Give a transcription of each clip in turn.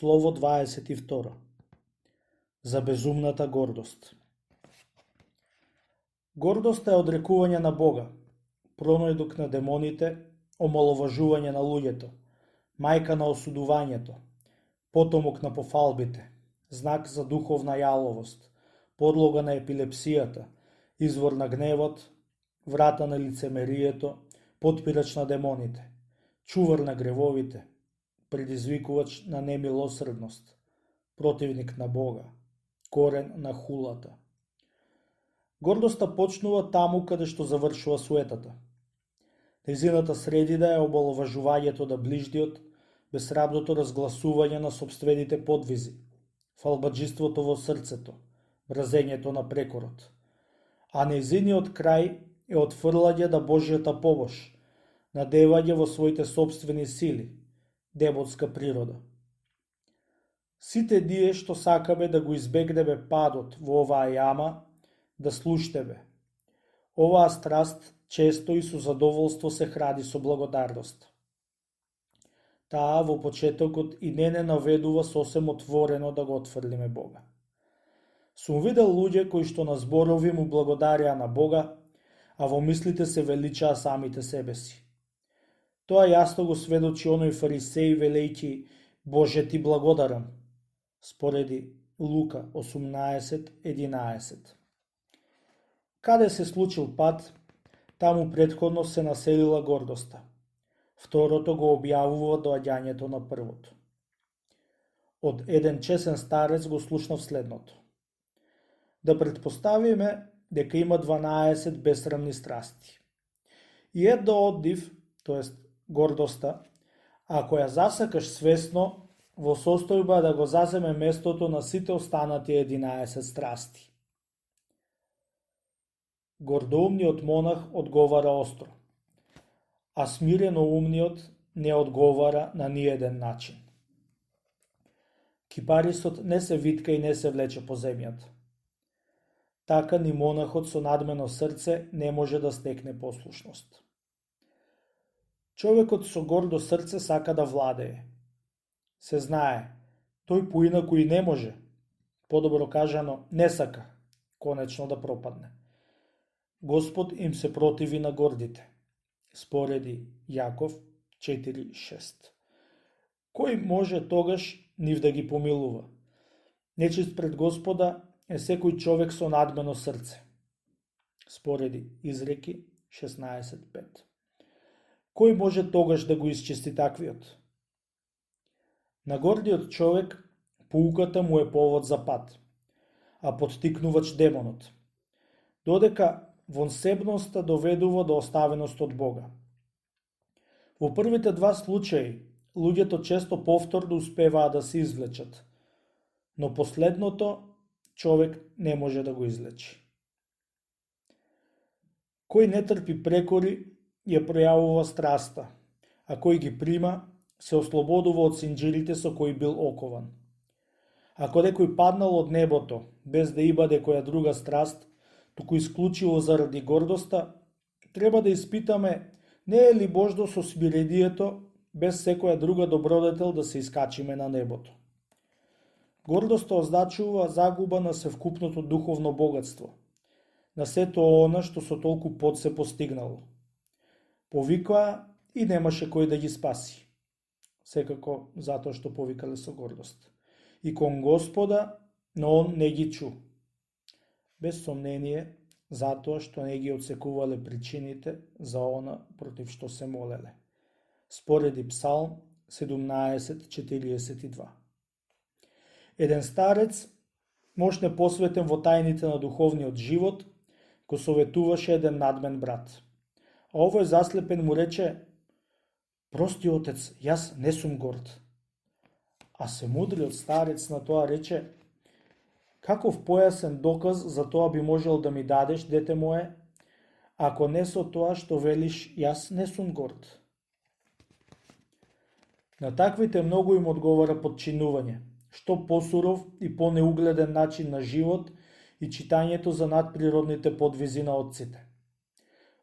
Слово 22. За безумната гордост. Гордоста е одрекување на Бога, пронајдок на демоните, омаловажување на луѓето, мајка на осудувањето, потомок на пофалбите, знак за духовна јаловост, подлога на епилепсијата, извор на гневот, врата на лицемерието, потпирач на демоните, чувар на гревовите, предизвикувач на немилосрдност, противник на Бога, корен на хулата. Гордоста почнува таму каде што завршува суетата. Нејзината средина е омаловажувањето на ближниот, безсрамното разгласување на сопствените подвизи, фалбаџиството во срцето, мразењето на прекорот. А нејзиниот крај е отфрлање на Божјата помош, надевање во своите сопствени сили, демонска природа. Сите ние што сакаме да го избегнеме падот во оваа јама, да слуштеме. Оваа страст често и со задоволство се храни со благодарност. Таа во почетокот и не наведува сосем отворено да го отфрлиме Бога. Сум видел луѓе кои што на зборови му благодареа на Бога, а во мислите се величаа самите себе си. Тоа јасно го сведочи оној фарисеј велејќи Боже ти благодарам, спореди Лука 18:11. Каде се случил пат, таму претходно се населила гордоста. Второто го објавува доаѓањето на првото. Од еден чесен старец го слушнав следното. Да предпоставиме дека има 12 бесрамни страсти. И една од нив, тоест гордоста, ако ја засакаш свесно, во состојба да го заземе местото на сите останати 11 страсти. Гордоумниот монах одговара остро, а смиреноумниот не одговара на ниеден начин. Кипарисот не се витка и не се влече по земјата. Така ни монахот со надмено срце не може да стекне послушност. Човекот со гордо срце сака да владее. Се знае, тој поинаку и не може, подобро кажано, не сака, конечно да пропадне. Господ им се противи на гордите, спореди Јаков 4:6. Кој може тогаш нив да ги помилува? Нечист пред Господа е секој човек со надмено срце, спореди Изреки 16:5. Кој може тогаш да го исчисти таквиот? На гордиот човек поуката му е повод за пат, а поттикнувач демонот, додека вонсебноста доведува до оставеност од Бога. Во првите два случаи, луѓето често повторно успеваа да се извлечат, но последното човек не може да го излечи. Кој не трпи прекори, ја пројавува страста, а кој ги прима, се ослободува од синџирите со кои бил окован. Ако некој паднал од небото, без да има некоја друга страст, туку исклучиво заради гордоста, треба да испитаме не е ли можно со смирението, без секоја друга добродетел да се искачиме на небото. Гордоста означува загуба на севкупното духовно богатство, на сето она што со толку пот се постигнало. Повикаа и немаше кој да ги спаси. Секако затоа што повикале со гордост. И кон Господа, но он не ги чу. Без сомнение, затоа што не ги отсекувале причините за она против што се молеле. Спореди Псалм 17:42. Еден старец, мошне посветен во тајните на духовниот живот, го советуваше еден надмен брат. А овој заслепен му рече: прости отец, јас не сум горд. А се мудриот старец на тоа рече: каков појасен доказ за тоа би можел да ми дадеш, дете мое, ако не со тоа што велиш јас не сум горд. На таквите многу им одговара подчинување, што посуров и понеугледен начин на живот и читањето за надприродните подвизи на отците.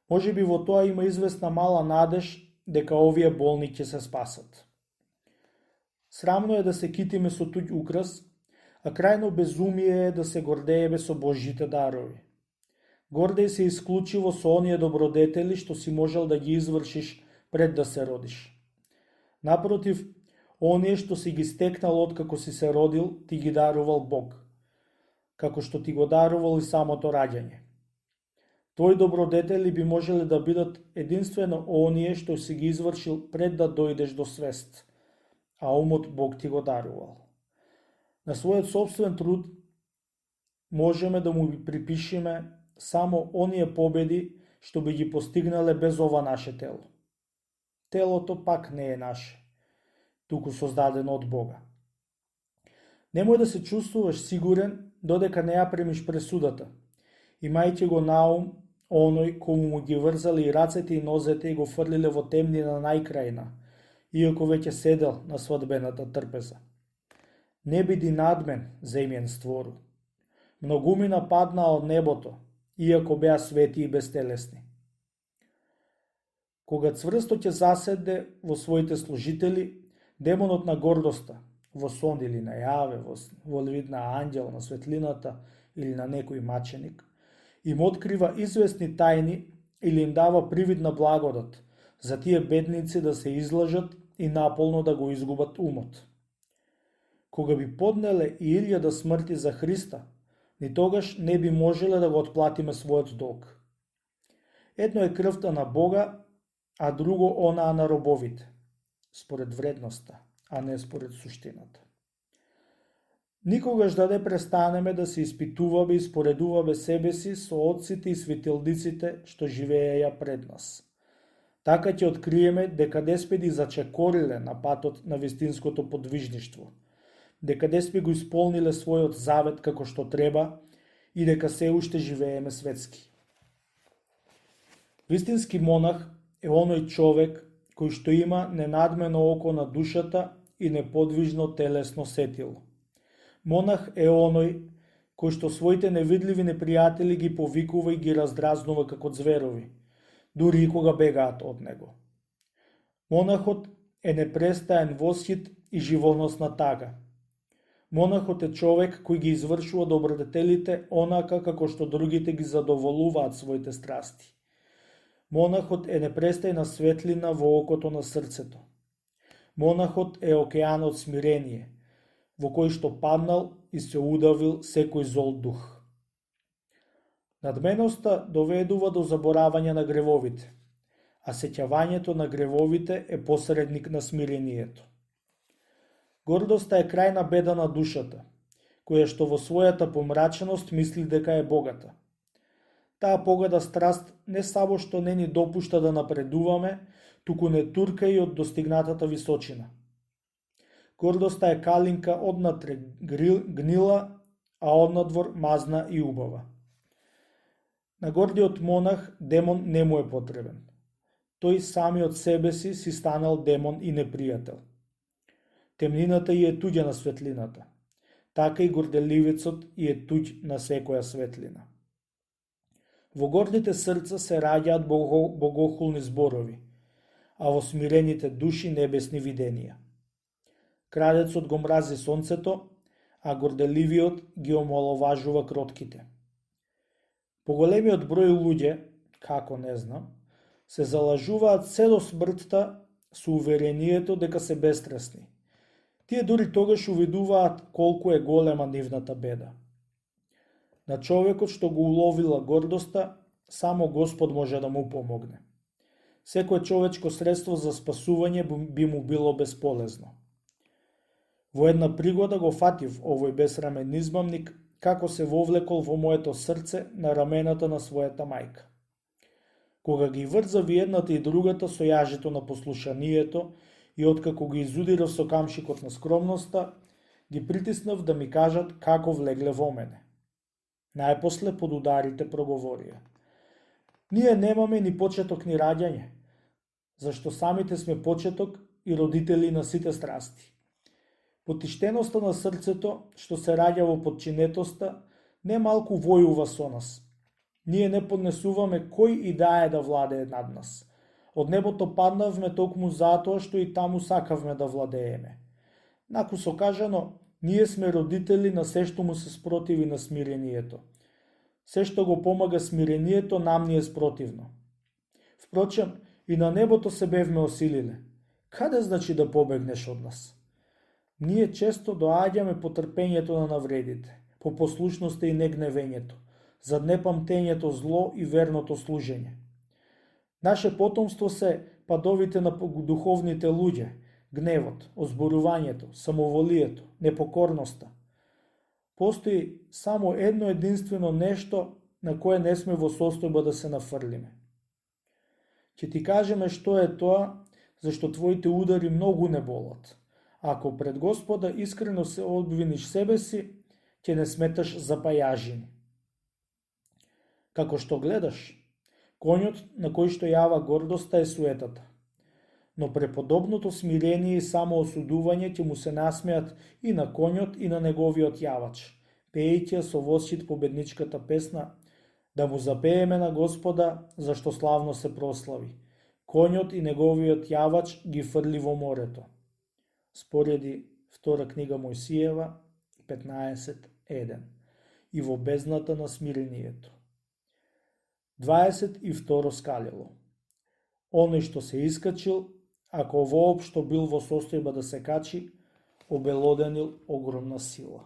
Може би во тоа има известна мала надеж дека овие болни ќе се спасат. Срамно е да се китиме со туѓ украс, а крајно безумие е да се гордееме со Божите дарови. Гордеј се исклучиво со оние добродетели што си можел да ги извршиш пред да се родиш. Напротив, оние што си ги стекнал откако си се родил, ти ги дарувал Бог, како што ти го дарувал и самото раѓање. Твои добродетели би можеле да бидат единствено оние што си ги извршил пред да дојдеш до свест, а умот Бог ти го дарувал. На својот собствен труд можеме да му припишеме само оние победи што би ги постигнале без ова наше тело. Телото пак не е наше, туку создадено од Бога. Немој да се чувствуваш сигурен додека не ја премиш пресудата, имајќи го на ум оној кому му ги врзали и рацете и нозете и го фрлиле во темнина најкрајна, иако веќе седел на свадбената трпеза. Не биди надмен, земјен створу. Многумина падна од небото, иако беа свети и безтелесни. Кога цврсто ќе заседе во своите служители, демонот на гордоста, во сон или најаве, во вид на ангел, на светлината или на некој маченик, им открива известни тајни или им дава привид на благодат, за тие бедници да се излажат и наполно да го изгубат умот. Кога би поднеле и 1000 смрти за Христа, ни тогаш не би можеле да го отплатиме својот долг. Едно е крвта на Бога, а друго онаа на робовите, според вредноста, а не според суштината. Никогаш да не престанеме да се испитуваме и споредуваме себе си со отците и светилниците што живееја пред нас. Така ќе откриеме дека не сме ни зачекориле на патот на вистинското подвижништво, дека не сме го исполниле својот завет како што треба и дека се уште живееме светски. Вистински монах е оној човек кој што има ненадмено око на душата и неподвижно телесно сетило. Монах е оној кој што своите невидливи непријатели ги повикува и ги раздразнува како зверови, дури и кога бегаат од него. Монахот е непрестаен восхит и живоносна тага. Монахот е човек кој ги извршува добродетелите онака како што другите ги задоволуваат своите страсти. Монахот е непрестајна светлина во окото на срцето. Монахот е океанот смирение, во кој што паднал и се удавил секој зол дух. Надменоста доведува до заборавање на гревовите, а сеќавањето на гревовите е посредник на смирението. Гордоста е крајна беда на душата, која што во својата помраченост мисли дека е богата. Таа погада страст не само што не ни допушта да напредуваме, туку не турка и од достигнатата височина. Гордоста е калинка однатре гнила, а однадвор мазна и убава. На гордиот монах демон не му е потребен. Тој самиот себе си станал демон и непријател. Темнината и е туѓа на светлината, така и горделивецот и е туѓ на секоја светлина. Во гордите срца се раѓаат богохулни зборови, а во смирените души небесни виденија. Крадецот го мрази сонцето, а горделивиот ги омаловажува кротките. Поголемиот број луѓе, како не знам, се залажуваат се до смртта со уверението дека се бестресни. Тие дури тогаш увидуваат колку е голема нивната беда. На човекот што го уловила гордоста, само Господ може да му помогне. Секое човечко средство за спасување би му било бесполезно. Во една пригода го фатив овој бесрамен измамник како се вовлекол во моето срце на рамената на својата мајка. Кога ги врзави едната и другата со јажето на послушанието и откако ги изудирав со камшикот на скромноста, ги притиснав да ми кажат како влегле во мене. Најпосле под ударите проговорија: ние немаме ни почеток ни раѓање, зашто самите сме почеток и родители на сите страсти. Потиштеноста на срцето, што се раѓа во подчинетоста, не малку војува со нас. Ние не поднесуваме кој и да е да владее над нас. Од небото паднавме токму затоа што и таму сакавме да владееме. Накусо кажано, ние сме родители на се што му се спротиви на смирението. Се што го помага смирението, нам ни е спротивно. Впрочем, и на небото се бевме осилиле. Каде значи да побегнеш од нас? Ние често доаѓаме по трпењето на навредите, по послушноста и негневењето, за непамтењето зло и верното служење. Наше потомство се падовите на духовните луѓе, гневот, озборувањето, самоволието, непокорноста. Постои само едно единствено нешто на кое не сме во состојба да се нафрлиме. Ќе ти кажеме што е тоа, зашто твоите удари многу не болат. Ако пред Господа искрено се обвиниш себе си, ќе не сметаш за пајажини. Како што гледаш, конјот на кој што јава гордоста е суетата. Но преподобното смирение и самоосудување ќе му се насмеат и на конјот и на неговиот јавач, пеејќи со восчит победничката песна да му запееме на Господа, зашто славно се прослави. Конјот и неговиот јавач ги фрли во морето. Спореди втора книга Мојсиева 15.1. И во бездната на смирението. 22 скалело. Оној што се искачил, ако воопшто бил во состојба да се качи, обелоденил огромна сила.